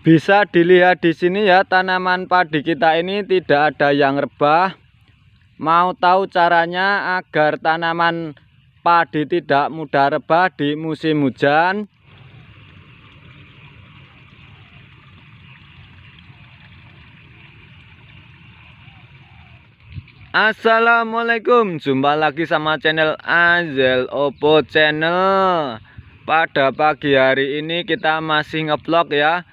Bisa dilihat di sini ya, tanaman padi kita ini tidak ada yang rebah. Mau tahu caranya agar tanaman padi tidak mudah rebah di musim hujan? Assalamualaikum, jumpa lagi sama channel Azel Opo Channel. Pada pagi hari ini kita masih ngevlog ya,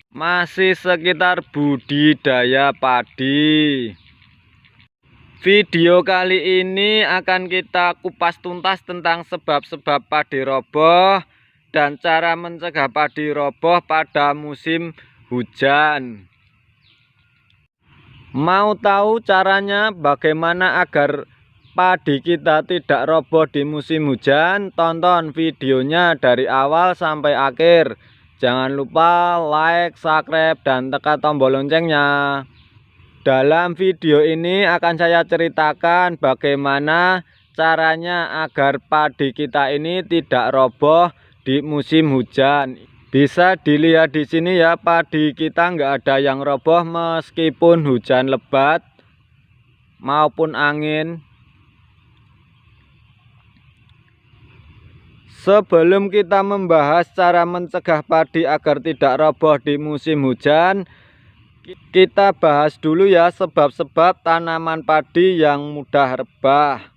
masih sekitar budidaya padi. Video kali ini akan kita kupas tuntas tentang sebab-sebab padi roboh dan cara mencegah padi roboh pada musim hujan. Mau tahu caranya bagaimana agar padi kita tidak roboh di musim hujan? Tonton videonya dari awal sampai akhir. Jangan lupa like, subscribe, dan tekan tombol loncengnya. Dalam video ini akan saya ceritakan bagaimana caranya agar padi kita ini tidak roboh di musim hujan. Bisa dilihat di sini ya, padi kita nggak ada yang roboh meskipun hujan lebat maupun angin. Sebelum kita membahas cara mencegah padi agar tidak roboh di musim hujan, kita bahas dulu ya sebab-sebab tanaman padi yang mudah rebah.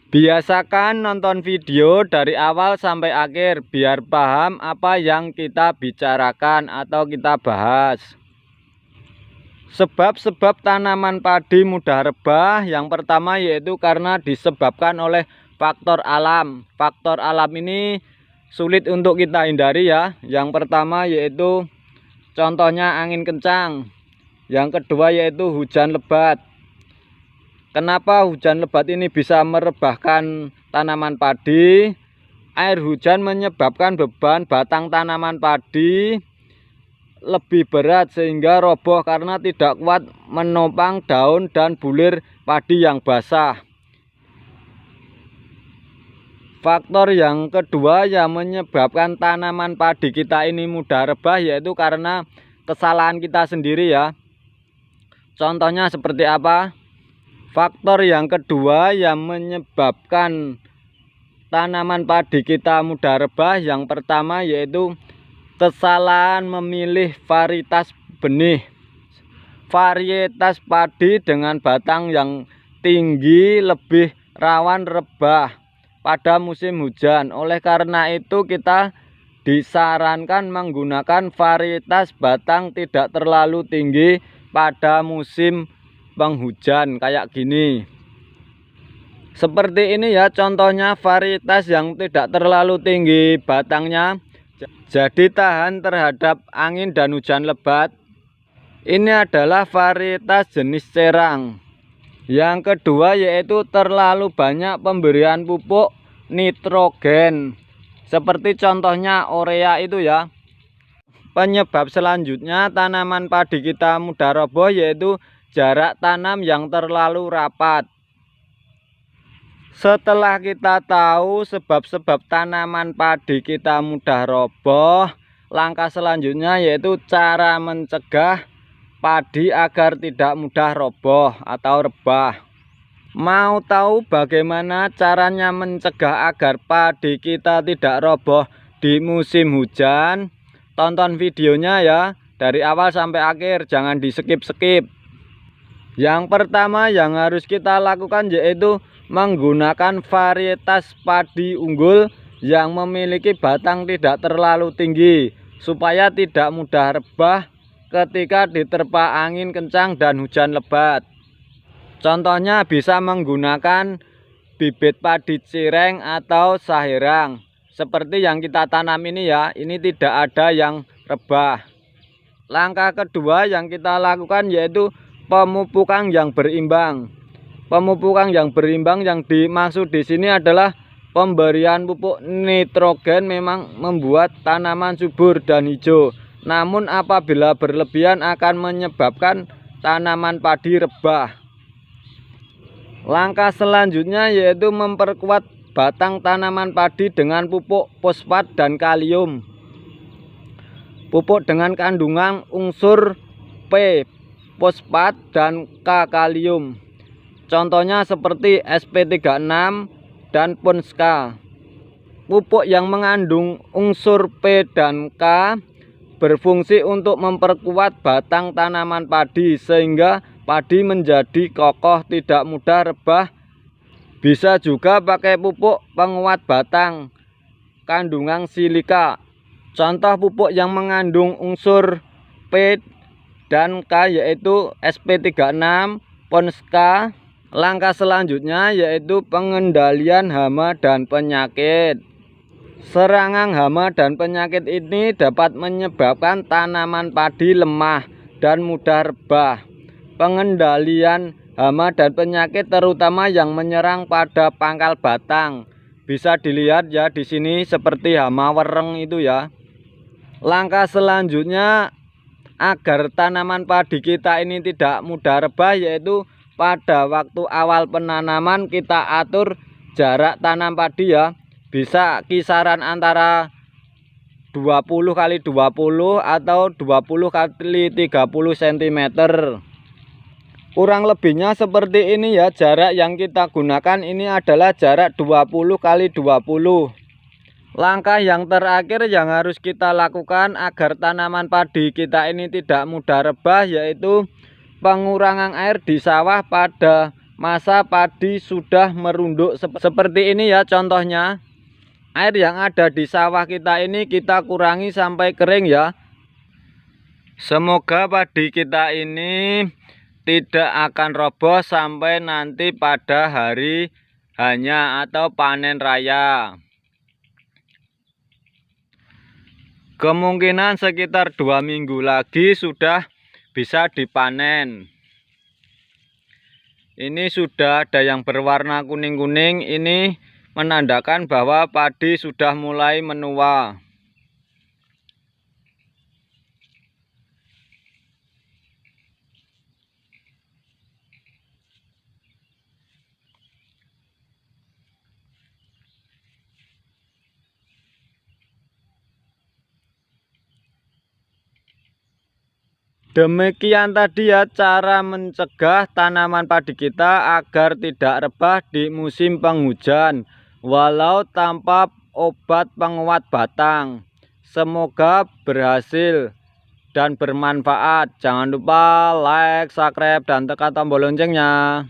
Biasakan nonton video dari awal sampai akhir biar paham apa yang kita bicarakan atau kita bahas. Sebab-sebab tanaman padi mudah rebah yang pertama yaitu karena disebabkan oleh faktor alam. Faktor alam ini sulit untuk kita hindari ya. Yang pertama yaitu contohnya angin kencang. Yang kedua yaitu hujan lebat. Kenapa hujan lebat ini bisa merebahkan tanaman padi? Air hujan menyebabkan beban batang tanaman padi lebih berat sehingga roboh karena tidak kuat menopang daun dan bulir padi yang basah. Faktor yang kedua yang menyebabkan tanaman padi kita ini mudah rebah yaitu karena kesalahan kita sendiri ya. Contohnya seperti apa? Faktor yang kedua yang menyebabkan tanaman padi kita mudah rebah yang pertama yaitu kesalahan memilih varietas benih. Varietas padi dengan batang yang tinggi lebih rawan rebah pada musim hujan. Oleh karena itu kita disarankan menggunakan varietas batang tidak terlalu tinggi pada musim penghujan kayak gini. Seperti ini ya contohnya varietas yang tidak terlalu tinggi batangnya, jadi tahan terhadap angin dan hujan lebat. Ini adalah varietas jenis cerang. Yang kedua yaitu terlalu banyak pemberian pupuk nitrogen. Seperti contohnya urea itu ya. Penyebab selanjutnya tanaman padi kita mudah roboh yaitu jarak tanam yang terlalu rapat. Setelah kita tahu sebab-sebab tanaman padi kita mudah roboh, langkah selanjutnya yaitu cara mencegah padi agar tidak mudah roboh atau rebah. Mau tahu bagaimana caranya mencegah agar padi kita tidak roboh di musim hujan? Tonton videonya ya dari awal sampai akhir, jangan di skip-skip. Yang pertama yang harus kita lakukan yaitu menggunakan varietas padi unggul yang memiliki batang tidak terlalu tinggi supaya tidak mudah rebah ketika diterpa angin kencang dan hujan lebat. Contohnya bisa menggunakan bibit padi cireng atau sahirang. Seperti yang kita tanam ini ya, ini tidak ada yang rebah. Langkah kedua yang kita lakukan yaitu pemupukan yang berimbang. Pemupukan yang berimbang yang dimaksud di sini adalah pemberian pupuk nitrogen memang membuat tanaman subur dan hijau. Namun apabila berlebihan akan menyebabkan tanaman padi rebah. Langkah selanjutnya yaitu memperkuat batang tanaman padi dengan pupuk fosfat dan kalium. Pupuk dengan kandungan unsur P, fosfat, dan K, kalium. Contohnya seperti SP36 dan Ponska. Pupuk yang mengandung unsur P dan K berfungsi untuk memperkuat batang tanaman padi sehingga padi menjadi kokoh, tidak mudah rebah. Bisa juga pakai pupuk penguat batang kandungan silika. Contoh pupuk yang mengandung unsur P dan K yaitu SP36, Ponska. Langkah selanjutnya yaitu pengendalian hama dan penyakit. Serangan hama dan penyakit ini dapat menyebabkan tanaman padi lemah dan mudah rebah. Pengendalian hama dan penyakit terutama yang menyerang pada pangkal batang. Bisa dilihat ya di sini seperti hama wereng itu ya. Langkah selanjutnya agar tanaman padi kita ini tidak mudah rebah yaitu pada waktu awal penanaman kita atur jarak tanam padi ya. Bisa kisaran antara 20 x 20 atau 20 x 30 cm. Kurang lebihnya seperti ini ya, jarak yang kita gunakan ini adalah jarak 20 x 20. Langkah yang terakhir yang harus kita lakukan agar tanaman padi kita ini tidak mudah rebah yaitu pengurangan air di sawah pada masa padi sudah merunduk seperti ini ya. Contohnya air yang ada di sawah kita ini kita kurangi sampai kering ya. Semoga padi kita ini tidak akan roboh sampai nanti pada hari hanya atau panen raya. Kemungkinan sekitar 2 minggu lagi sudah bisa dipanen. Ini sudah ada yang berwarna kuning-kuning, ini menandakan bahwa padi sudah mulai menua. Demikian tadi ya cara mencegah tanaman padi kita agar tidak rebah di musim penghujan walau tanpa obat penguat batang. Semoga berhasil dan bermanfaat. Jangan lupa like, subscribe, dan tekan tombol loncengnya.